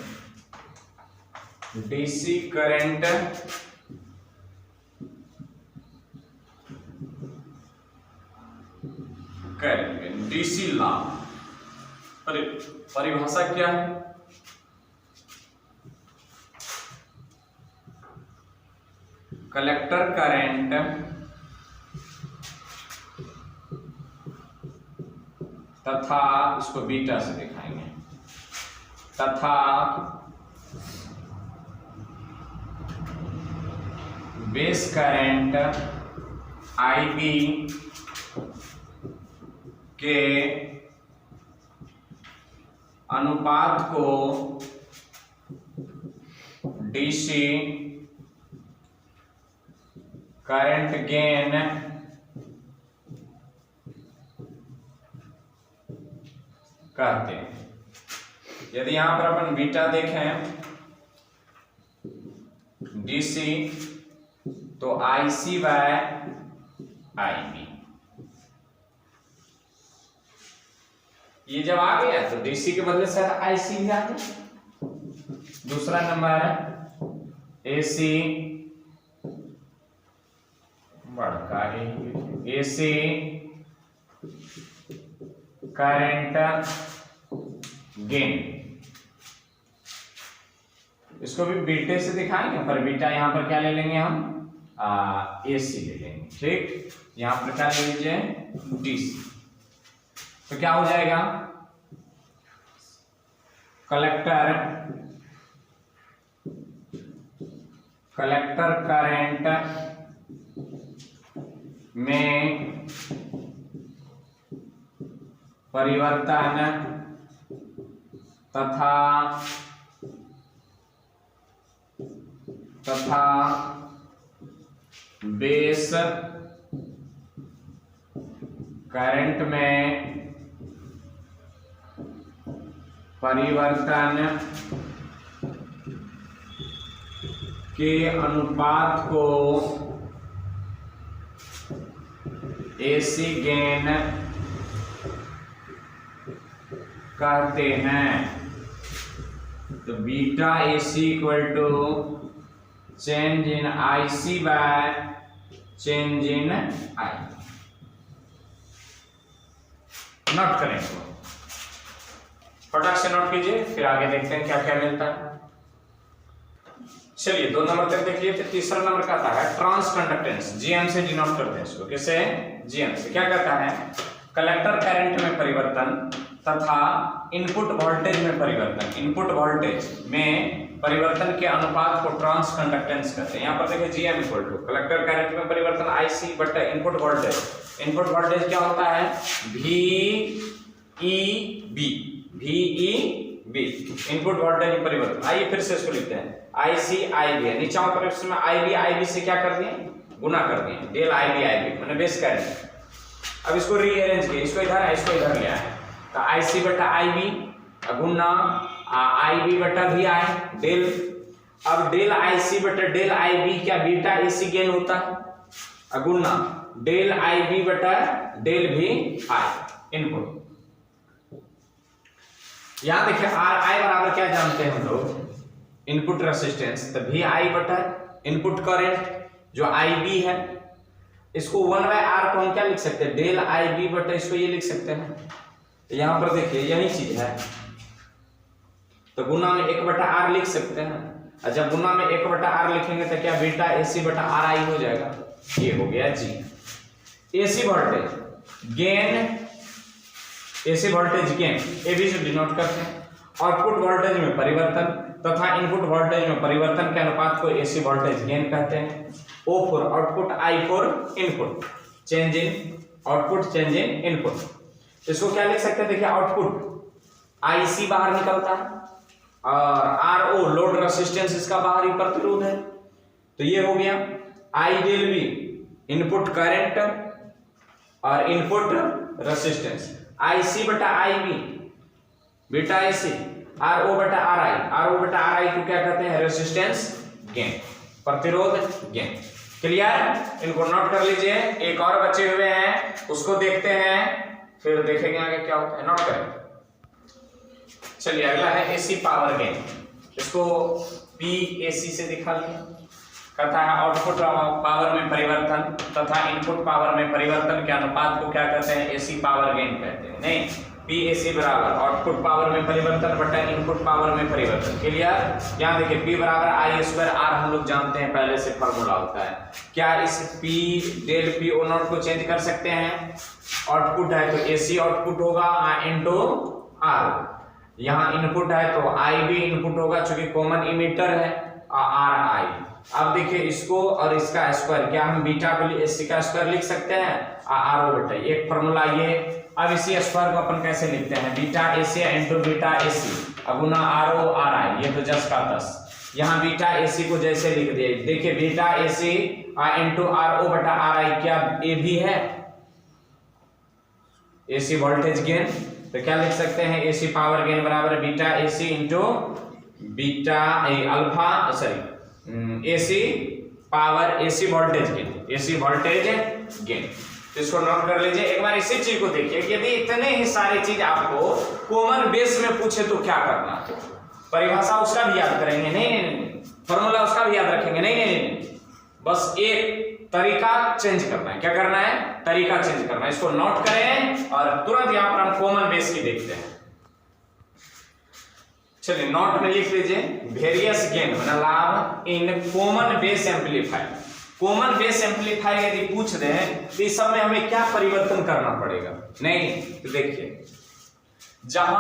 DC current DC लाभ परिभाषा क्या है? कलेक्टर करंट तथा, इसको बीटा से दिखाएंगे, तथा बेस करंट आईबी के अनुपात को डीसी करंट गेन कहते हैं। यदि यहां पर अपन बीटा देखें डीसी, तो आईसी बाय आईबी। ये जब आ गया तो डीसी के बदले सर आईसी भी आ गया। दूसरा नंबर है एसी बड़का एसी करंट गेन। इसको भी बीटे से दिखाएंगे, पर बीटा यहां पर क्या ले लेंगे हम? एसी ले लेंगे। ठीक, यहां पर क्या ले लीजिए? डीसी। तो क्या हो जाएगा? कलेक्टर करंट में परिवर्तन तथा बेस करंट में परिवर्तन के अनुपात को एसी गेन कहते हैं। तो beta AC equal to change in IC by change in I. Note करेंगे, फटाक से नोट कीजिए, फिर आगे देखते हैं क्या क्या मिलता है। चलिए 2 नंबर तक देख लिए। फिर तीसरा नंबर का आता है ट्रांस कंडक्टेंस। जीएम से डिनोट करते हैं इसको। किससे? जीएम से। क्या कहता है? कलेक्टर करंट में परिवर्तन तथा इनपुट वोल्टेज में परिवर्तन। इनपुट वोल्टेज में परिवर्तन के अनुपात को ट्रांस कंडक्टेंस कहते हैं। यहाँ पर देखिए GM equal to collector current में परिवर्तन IC but input voltage. Input voltage क्या होता है? VEB इनपुट वोल्टेज में परिवर्तन। आइए फिर से इसको लिखते हैं। IC IB है, नीचे ऊपर इसमें IB से क्या कर दिए? गुना कर दिए। डेल IB मैंने बेस करंट। अब इसको रीअरेंज किया, इसको इधर है, इसको इधर लिया है। तो IC बटा IB गुना आई बी बटा वी आई डेल। अब डेल आई सी बटा डेल आई बी क्या बीटा ए सी गेन होता है, गुना डेल आई बी बटा डेल वी आई इनपुट। यहां देखिए आर आई बराबर क्या जानते हैं हम लोग, इनपुट रेसिस्टेंस, तो वी आई बटा इनपुट करंट जो आई बी है, इसको 1/r को हम क्या लिख सकते हैं, डेल आई बी बटा इसको ये लिख सकते हैं। तो यहां पर देखिए यही चीज है, तो गुना में 1/r लिख सकते हैं, और जब गुना में 1/r लिखेंगे तो क्या बीटा एसी बटा आर आई हो जाएगा, ये हो गया जी। AC voltage gain, AC voltage gain A B से डिनोट करते हैं। आउटपुट वोल्टेज में परिवर्तन तथा इनपुट वोल्टेज में परिवर्तन के अनुपात को एसी वोल्टेज गेन कहते हैं। O for output, I for input, change in output, change in input. इसको क्या लिख सकते हैं, देखिए आउटपुट IC बाहर निकलता है और RO लोड रेसिस्टेंस इसका बाहरी प्रतिरोध है, तो ये हो गया I del V input current और इनपुट रेसिस्टेंस, IC बटा IB बीटा AC, RO बटा RI, RO बटा RI को क्या कहते हैं, रेसिस्टेंस गेन, प्रतिरोध गेन। क्लियर, इनको नोट कर लीजिए। एक और बचे हुए हैं उसको देखते हैं, फिर देखेंगे आगे क्या होता है, नोट करें। चलिए अगला है एसी पावर गेन, इसको PAC से दिखा लिया। कहता है आउटपुट पावर में परिवर्तन तथा इनपुट पावर में परिवर्तन के अनुपात को क्या कहते हैं, एसी पावर गेन कहते हैं। नहीं, PAC बराबर आउटपुट पावर में परिवर्तन बटा इनपुट पावर में परिवर्तन। क्लियर, यहाँ देखिए P बराबर आई स्क्वायर आर हम लोग जानते हैं, पहले से फॉर्मूला होता है। क्या इस P del P O nought को चेंज कर सकते हैं, आउटपुट है तो AC आउटपुट होगा इनटू R, यहाँ इनपुट है तो IB इनपुट होगा, चूंकि कॉमन इमीटर है RI। अब देखिए इसको और इसका स्क्वायर, क्या हम बीटा को AC का स्क्वायर लिख सकते हैं, RO बटा एक फॉर्मूला ये। अब इसी स्क्वायर को अपन कैसे लिखते हैं, beta AC into beta AC गुना RO RI, ये तो 10 का 10। यहाँ बीटा AC को जैसे लिख दिए, देखिए बीटा AC इंटू RO बटा RI क्या ये भी है AC वोल्टेज गेन, तो क्या लिख सकते हैं, AC पावर गेन बराबर beta AC into beta alpha AC power AC voltage gain, AC voltage gain. तो इसको नोट कर लीजिए। एक बार इसी चीज को देखिए, यदि इतने ही सारी चीज आपको कॉमन बेस में पूछे तो क्या करना, परिभाषा उसका भी याद करेंगे, नहीं फॉर्मूला उसका भी याद रखेंगे, नहीं, बस एक तरीका चेंज करना है। क्या करना है, तरीका चेंज करना है। इसको नोट करें और तुरंत यहां पर हम कॉमन बेस की देखते हैं। चलिए नोट में लिख लीजिए, वेरियस गेन मतलब लाभ in common base amplifier. Common base amplifier यदि पूछ रहे हैं तो इस सब में हमें क्या परिवर्तन करना पड़ेगा, नहीं तो देखिए जहां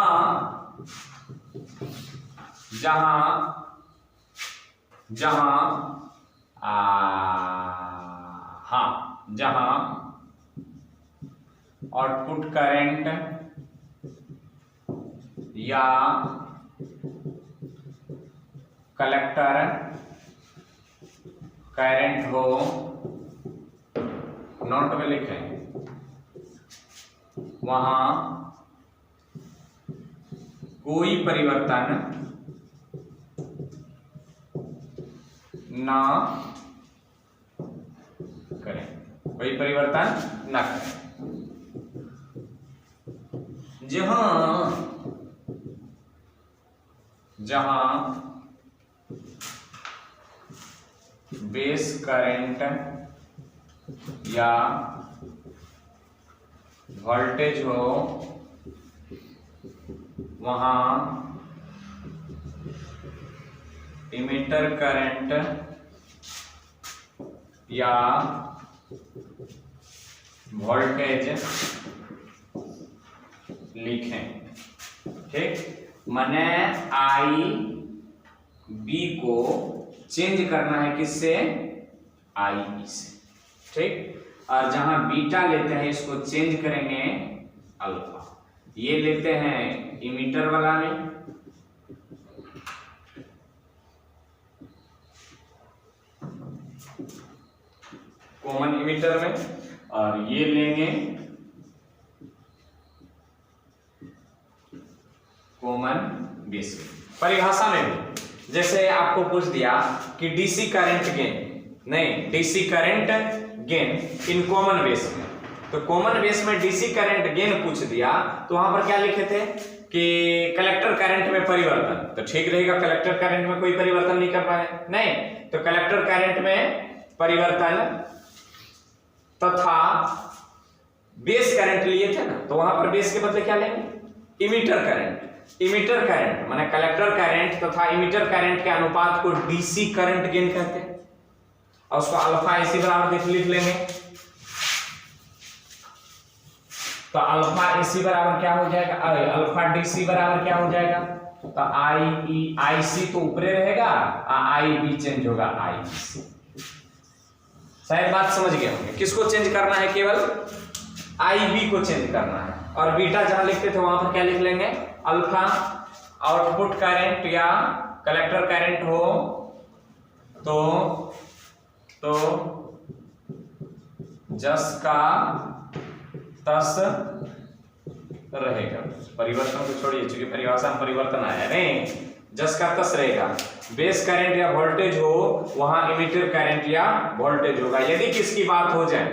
आउटपुट करंट या कलेक्टर करंट हो, नोट में लिखें, वहां कोई परिवर्तन ना करें, कोई परिवर्तन ना करें। जहां बेस करंट या वोल्टेज हो, वहां इमीटर करंट या वोल्टेज लिखें। ठीक, मैंने आई बी को चेंज करना है किससे, आई बी से। ठीक, और जहां बीटा लेते हैं इसको चेंज करेंगे अल्फा, ये लेते हैं इमीटर वाला में, कॉमन इमीटर में, और ये लेंगे कॉमन बेस में। परिभाषा में भी जैसे आपको पूछ दिया कि डीसी करंट गेन, नहीं DC current gain in common base में, तो कॉमन बेस में डीसी करंट गेन पूछ दिया तो वहां पर क्या लिखे थे कि कलेक्टर करंट में परिवर्तन, तो ठीक रहेगा, कलेक्टर करंट में कोई परिवर्तन नहीं कर पाए, नहीं तो कलेक्टर करंट में परिवर्तन तथा बेस करंट लिए थे ना, तो वहां पर बेस के बदले क्या लेंगे, इमीटर करंट। इमीटर करंट माने कलेक्टर करंट तथा इमीटर करंट के अनुपात को डीसी करंट गेन कहते हैं, और उसको अल्फा इसी बराबर लिख लेंगे, तो अल्फा इसी बराबर क्या हो जाएगा, अल्फा डीसी बराबर क्या हो जाएगा, तो आई सी तो ऊपरे रहेगा, आई बी चेंज होगा आई सी। शायद बात समझ गए होंगे, किसको चेंज करना है, केवल आई बी को चेंज करना है, और बीटा जहां लिखते थे वहां पर क्या लिख लेंगे, अल्फा आउटपुट करंट या कलेक्टर करंट हो तो जस का तस रहेगा, परिवर्तन को छोड़िए चूंकि परिभाषा में परिवर्तन आया नहीं, जस का तस रहेगा, बेस करंट या वोल्टेज हो वहां इमीटर करंट या वोल्टेज होगा। यदि किसकी बात हो जाए,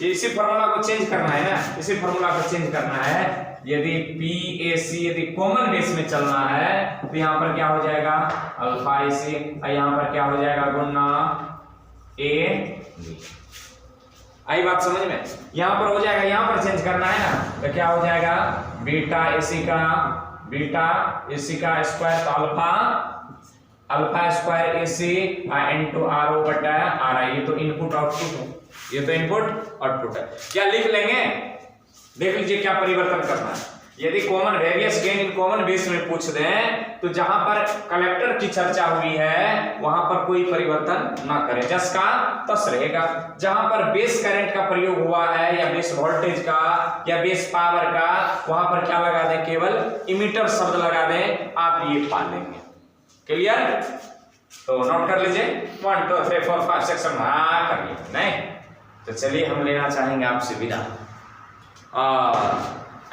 इसी फॉर्मूला को चेंज करना है ना, इसी फॉर्मूला को चेंज करना है, यदि PAC यदि कॉमन बेस में चलना है तो यहां पर क्या हो जाएगा, अल्फा AC, यहां पर क्या हो जाएगा गुना AB। आई बात समझ में, यहां पर हो जाएगा, यहां पर चेंज करना है ना, तो क्या हो जाएगा बीटा AC का स्क्वायर, तो alpha square AC into RO बटा RI, ये तो इनपुट आउटपुट है, ये तो इनपुट आउटपुट है। क्या लिख लेंगे, देख लीजिए क्या परिवर्तन करना है। यदि common various gain in common base में पूछ दें तो जहां पर कलेक्टर की चर्चा हुई है वहां पर कोई परिवर्तन ना करें, जस का तस रहेगा। जहां पर बेस करंट का प्रयोग हुआ है या बेस वोल्टेज का या बेस पावर का, वहां पर क्या लगा दें, केवल इमीटर शब्द लगा दें, आप ये पा लेंगे। क्लियर, तो नोट कर लीजिए 1 2 3 4 5 6 7 कर लीजिए, नहीं तो चलिए हम लेना चाहेंगे आपसे विदा।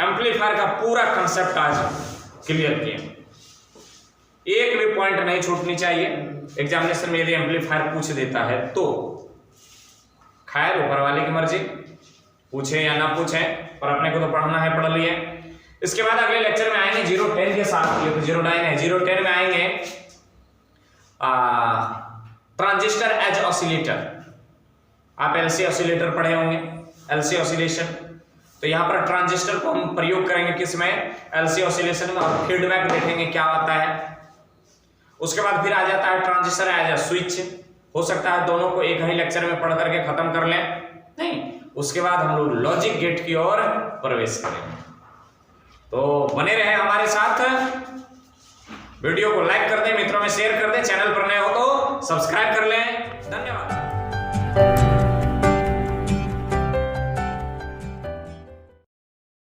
एम्पलीफायर का पूरा कंसेप्ट आज क्लियर किया, एक भी पॉइंट नहीं छूटनी चाहिए। एग्जामिनेशन में यदि एम्पलीफायर पूछ देता है तो खैर ऊपर वाले की मर्जी, पूछे या ना पूछे, पर अपने को तो पढ़ना है, पढ़ लिए। इसके बाद अगले लेक्चर में आएंगे 010 के साथ, ये तो 09 है, 010 में आएंगे ट्रांजिस्टर एज ऑसिलेटर। आप एलसी ऑसिलेटर पढ़े होंगे, एलसी ऑसिलेशन, तो यहां पर ट्रांजिस्टर को हम प्रयोग करेंगे किसमें, एलसी ऑसिलेशन में, और फीडबैक देखेंगे क्या आता है। उसके बाद फिर आ जाता है ट्रांजिस्टर एज अ स्विच। हो सकता है दोनों को एक ही लेक्चर में पढ़ करके खत्म कर लें, नहीं उसके बाद हम लोग लॉजिक गेट की ओर प्रवेश करेंगे। तो बने रहे हमारे साथ, वीडियो को लाइक कर दें, मित्रों में शेयर कर दें, चैनल पर नए हो तो सब्सक्राइब कर लें। धन्यवाद।